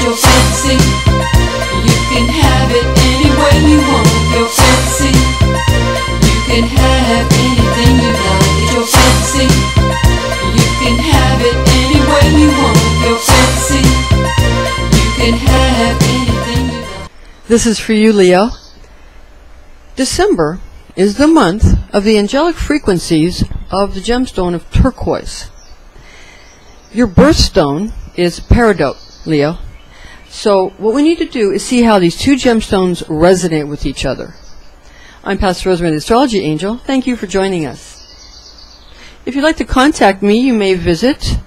It's your fancy. You can have it any way you want. Your fancy. You can have anything you like. It's your fancy. You can have it any way you want. Your fancy. You can have anything you like. This is for you, Leo. December is the month of the angelic frequencies of the gemstone of turquoise. Your birthstone is Peridot, Leo. So what we need to do is see how these two gemstones resonate with each other. I'm Pastor Rosemary, the Astrology Angel. Thank you for joining us. If you'd like to contact me, you may visit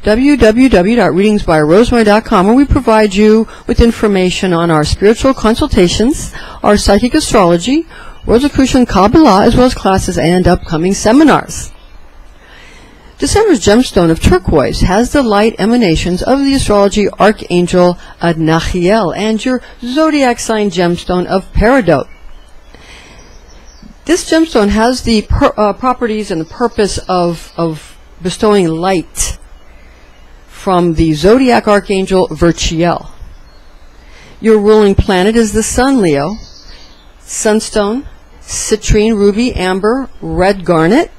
www.readingsbyrosemary.com, where we provide you with information on our spiritual consultations, our psychic astrology, Rosicrucian Kabbalah, as well as classes and upcoming seminars. December's gemstone of turquoise has the light emanations of the astrology archangel Adnachiel and your zodiac sign gemstone of Peridot. This gemstone has the properties and the purpose of bestowing light from the zodiac archangel Virchiel. Your ruling planet is the sun, Leo. Sunstone, citrine, ruby, amber, red garnet,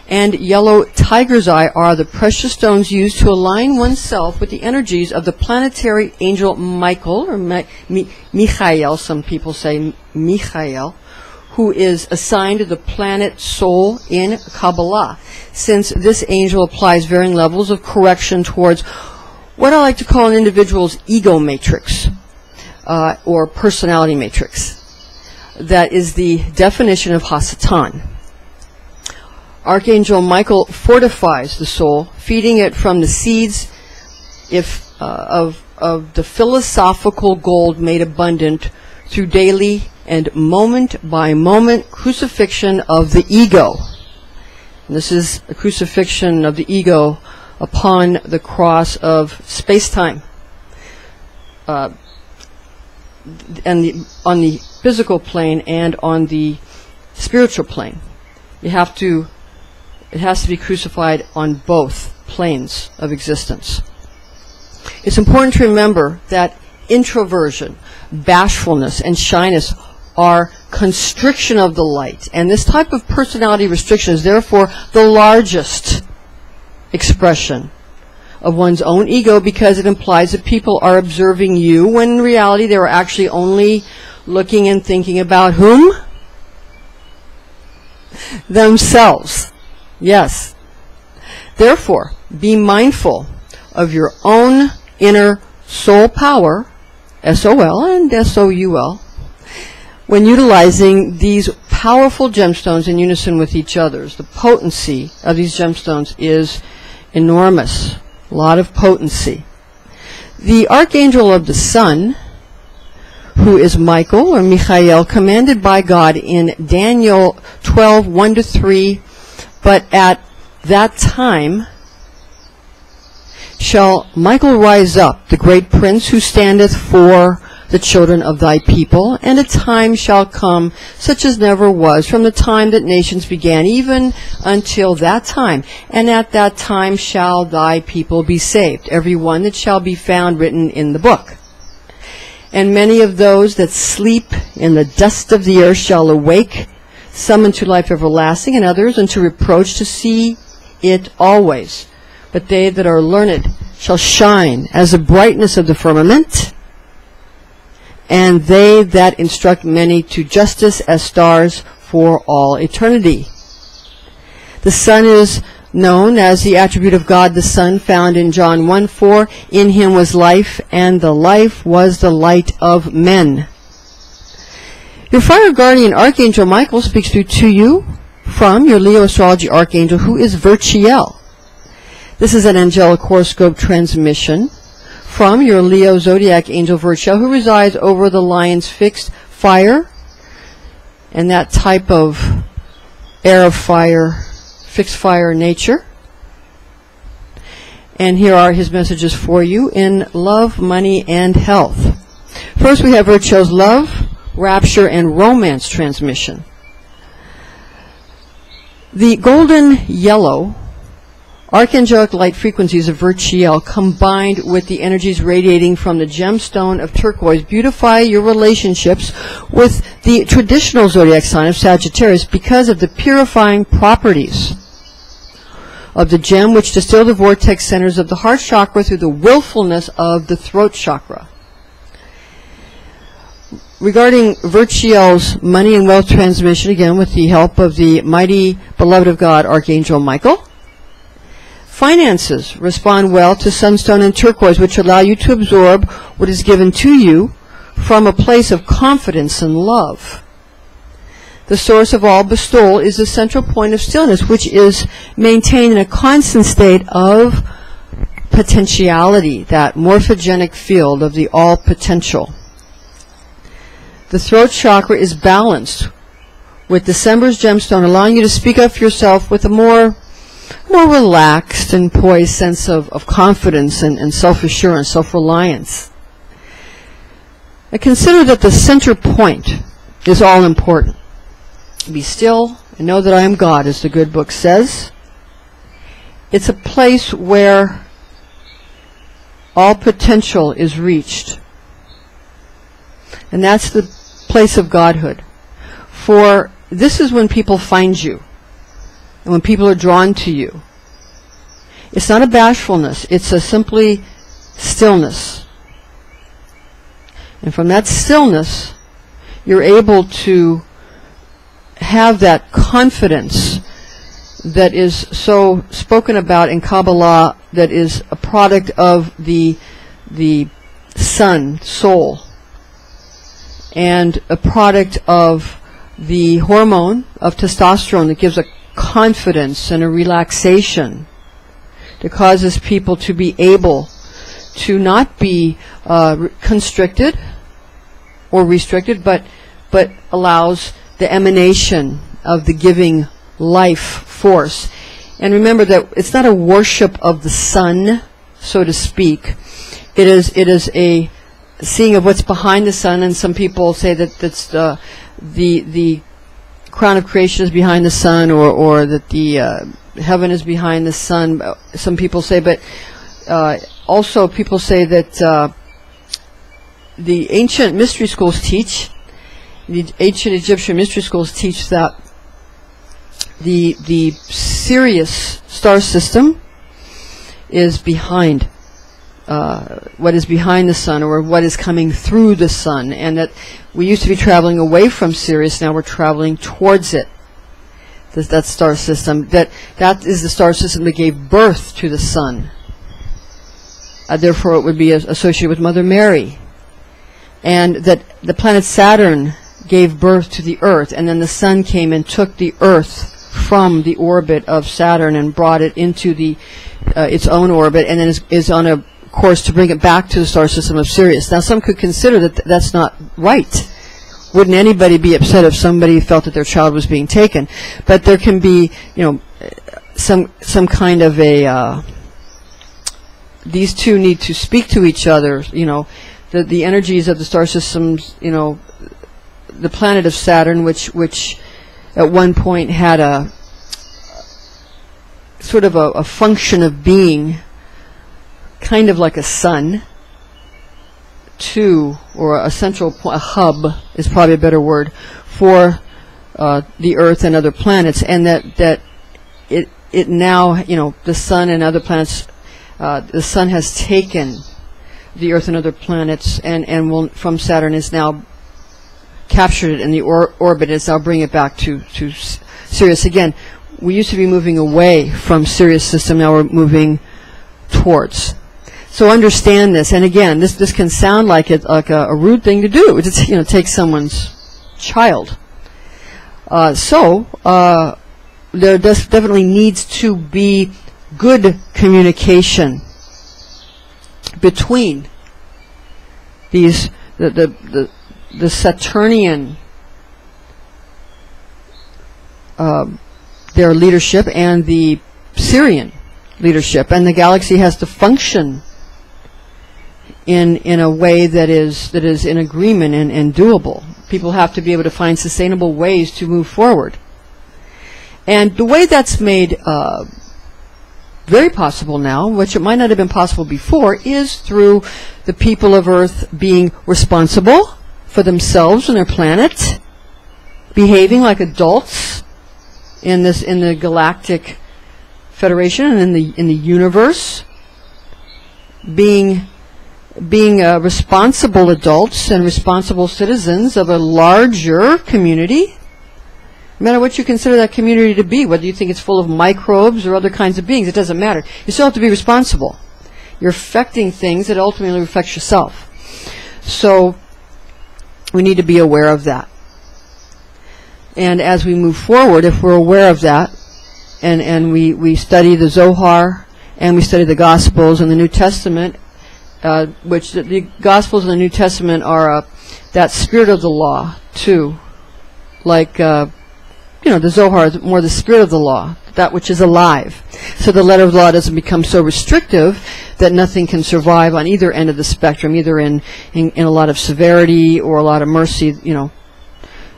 and yellow tiger's eye are the precious stones used to align oneself with the energies of the planetary angel Michael, or Michael, some people say Michael, who is assigned to the planet Sol in Kabbalah, since this angel applies varying levels of correction towards what I like to call an individual's ego matrix, or personality matrix. That is the definition of Hasatan. Archangel Michael fortifies the soul, feeding it from the seeds of the philosophical gold made abundant through daily and moment-by-moment crucifixion of the ego. And this is a crucifixion of the ego upon the cross of space-time. And on the physical plane and on the spiritual plane. It has to be crucified on both planes of existence. It's important to remember that introversion, bashfulness, and shyness are constriction of the light, and this type of personality restriction is therefore the largest expression of one's own ego, because it implies that people are observing you when in reality they are actually only looking and thinking about whom? Themselves. Yes. Therefore, be mindful of your own inner soul power, S-O-L and S-O-U-L, when utilizing these powerful gemstones in unison with each other. The potency of these gemstones is enormous. A lot of potency. The archangel of the sun, who is Michael or Michael, commanded by God in Daniel 12:1-3, but at that time shall Michael rise up, the great prince who standeth for the children of thy people, and a time shall come such as never was from the time that nations began, even until that time. And at that time shall thy people be saved, every one that shall be found written in the book. And many of those that sleep in the dust of the earth shall awake, some unto life everlasting, and others unto reproach, to see it always. But they that are learned shall shine as the brightness of the firmament, and they that instruct many to justice as stars for all eternity. The sun is known as the attribute of God the Son, found in John 1:4. In him was life, and the life was the light of men. Your fire guardian Archangel Michael speaks to you from your Leo astrology archangel, who is Virchiel. This is an angelic horoscope transmission from your Leo zodiac angel Virchiel, who resides over the lion's fixed fire, and that type of air of fire, fixed fire nature. And here are his messages for you in love, money, and health. First, we have Virchiel's love, rapture, and romance transmission. The golden yellow Archangelic light frequencies of Virgo combined with the energies radiating from the gemstone of turquoise beautify your relationships with the traditional zodiac sign of Sagittarius because of the purifying properties of the gem, which distill the vortex centers of the heart chakra through the willfulness of the throat chakra. Regarding Virgo's money and wealth transmission, again with the help of the mighty beloved of God, Archangel Michael, finances respond well to sunstone and turquoise, which allow you to absorb what is given to you from a place of confidence and love. The source of all bestowal is the central point of stillness, which is maintained in a constant state of potentiality, that morphogenic field of the all potential. The throat chakra is balanced with December's gemstone, allowing you to speak up for yourself with a more relaxed and poised sense of confidence and self-assurance, self-reliance. I consider that the center point is all important. Be still and know that I am God, as the good book says. It's a place where all potential is reached. And that's the place of godhood. For this is when people find you. And when people are drawn to you. It's not a bashfulness. It's a simply stillness. And from that stillness, you're able to have that confidence that is so spoken about in Kabbalah, that is a product of the sun, soul, and a product of the hormone of testosterone that gives a confidence and a relaxation that causes people to be able to not be constricted or restricted, but allows the emanation of the giving life force. And remember that it's not a worship of the sun, so to speak. It is a seeing of what's behind the sun, and some people say that that's the crown of creation is behind the sun, or that the heaven is behind the sun. Some people say, but also people say that the ancient mystery schools teach, the ancient Egyptian mystery schools teach that the Sirius star system is behind what is behind the sun, or what is coming through the sun, and that we used to be traveling away from Sirius, now we're traveling towards it. That star system, that is the star system that gave birth to the sun. Therefore it would be associated with Mother Mary. And that the planet Saturn gave birth to the Earth, and then the sun came and took the Earth from the orbit of Saturn and brought it into its own orbit, and then is on a course to bring it back to the star system of Sirius. Now some could consider that that's not right. Wouldn't anybody be upset if somebody felt that their child was being taken? But there can be, some kind of a these two need to speak to each other. The energies of the star systems. The planet of Saturn, which at one point had a sort of a function of being kind of like a sun, or a central point, a hub is probably a better word for the Earth and other planets, and that it now, the sun and other planets, the sun has taken the Earth and other planets, and from Saturn is now captured it in the orbit, and is now bringing it back to Sirius. Again, we used to be moving away from Sirius system, now we're moving towards. So understand this, and again, this can sound like a rude thing to do. It's take someone's child. There definitely needs to be good communication between these the Saturnian their leadership and the Sirian leadership, and the galaxy has to function in a way that is in agreement and doable. People have to be able to find sustainable ways to move forward. And the way that's made very possible now, which it might not have been possible before, is through the people of Earth being responsible for themselves and their planet, behaving like adults in the Galactic Federation and in the universe, being responsible adults and responsible citizens of a larger community. No matter what you consider that community to be, whether you think it's full of microbes or other kinds of beings, it doesn't matter. You still have to be responsible. You're affecting things that ultimately affects yourself. So we need to be aware of that. And as we move forward, if we're aware of that, and we study the Zohar, and we study the Gospels and the New Testament, which the Gospels and the New Testament are that spirit of the law, too. Like, the Zohar is more the spirit of the law, that which is alive. So the letter of the law doesn't become so restrictive that nothing can survive on either end of the spectrum, either in a lot of severity or a lot of mercy.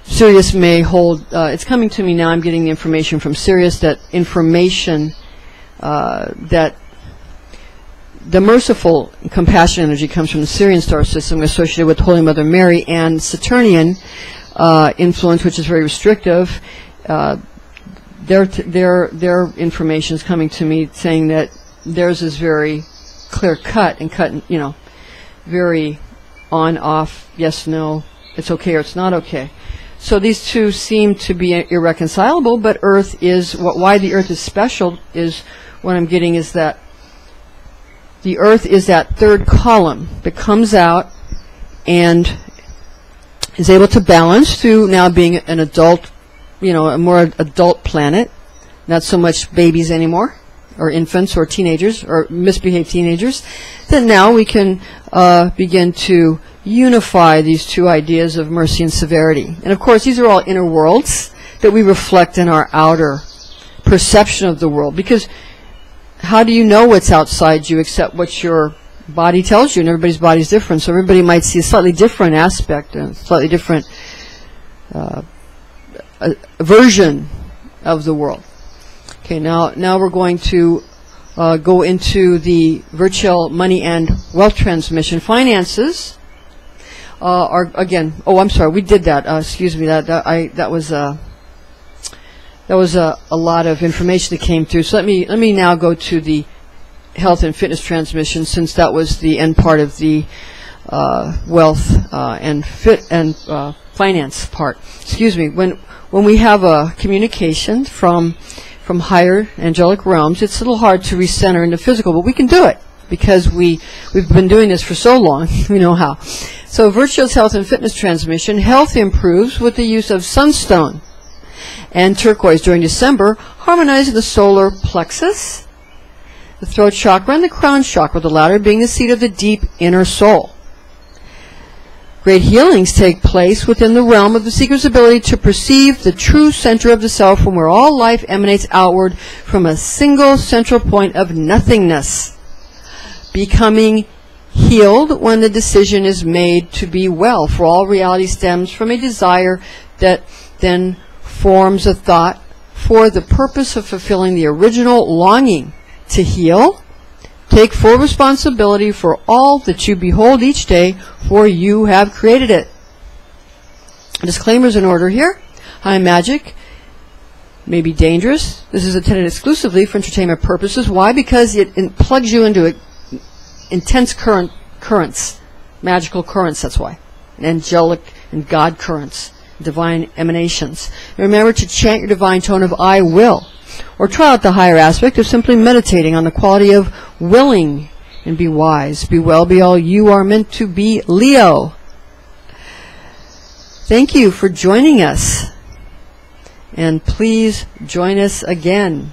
Sirius may hold, it's coming to me now, I'm getting the information from Sirius, that information, that the merciful and compassion energy comes from the Syrian star system associated with Holy Mother Mary, and Saturnian influence, which is very restrictive. Their information is coming to me saying that theirs is very clear cut and very on, off, yes, no, it's okay or it's not okay. So these two seem to be irreconcilable, but Earth is, why the Earth is special is, what I'm getting is that the Earth is that third column that comes out and is able to balance through now being an adult, a more adult planet, not so much babies anymore, or infants or teenagers, or misbehaved teenagers, that now we can begin to unify these two ideas of mercy and severity. And of course, these are all inner worlds that we reflect in our outer perception of the world, because how do you know what's outside you except what your body tells you? And everybody's body is different, so everybody might see a slightly different aspect and slightly different version of the world. Okay, now we're going to go into the virtual money and wealth transmission. Finances are, again, I'm sorry, we did that. Excuse me, that was a lot of information that came through. So let me now go to the health and fitness transmission, since that was the end part of the wealth and finance part. Excuse me. When we have a communication from higher angelic realms, it's a little hard to recenter into physical, but we can do it because we've been doing this for so long. We know how. So Virtuo's health and fitness transmission. Health improves with the use of sunstone and turquoise during December, harmonizing the solar plexus, the throat chakra, and the crown chakra, the latter being the seat of the deep inner soul. Great healings take place within the realm of the seeker's ability to perceive the true center of the self, from where all life emanates outward from a single central point of nothingness, becoming healed when the decision is made to be well, for all reality stems from a desire that then forms a thought for the purpose of fulfilling the original longing to heal. Take full responsibility for all that you behold each day, for you have created it. Disclaimers in order here. High magic may be dangerous. This is intended exclusively for entertainment purposes. Why? Because it plugs you into intense currents, magical currents, that's why. Angelic and God currents, divine emanations. And remember to chant your divine tone of I will, or try out the higher aspect of simply meditating on the quality of willing, and be wise, be well, be all you are meant to be, Leo. Thank you for joining us, and please join us again.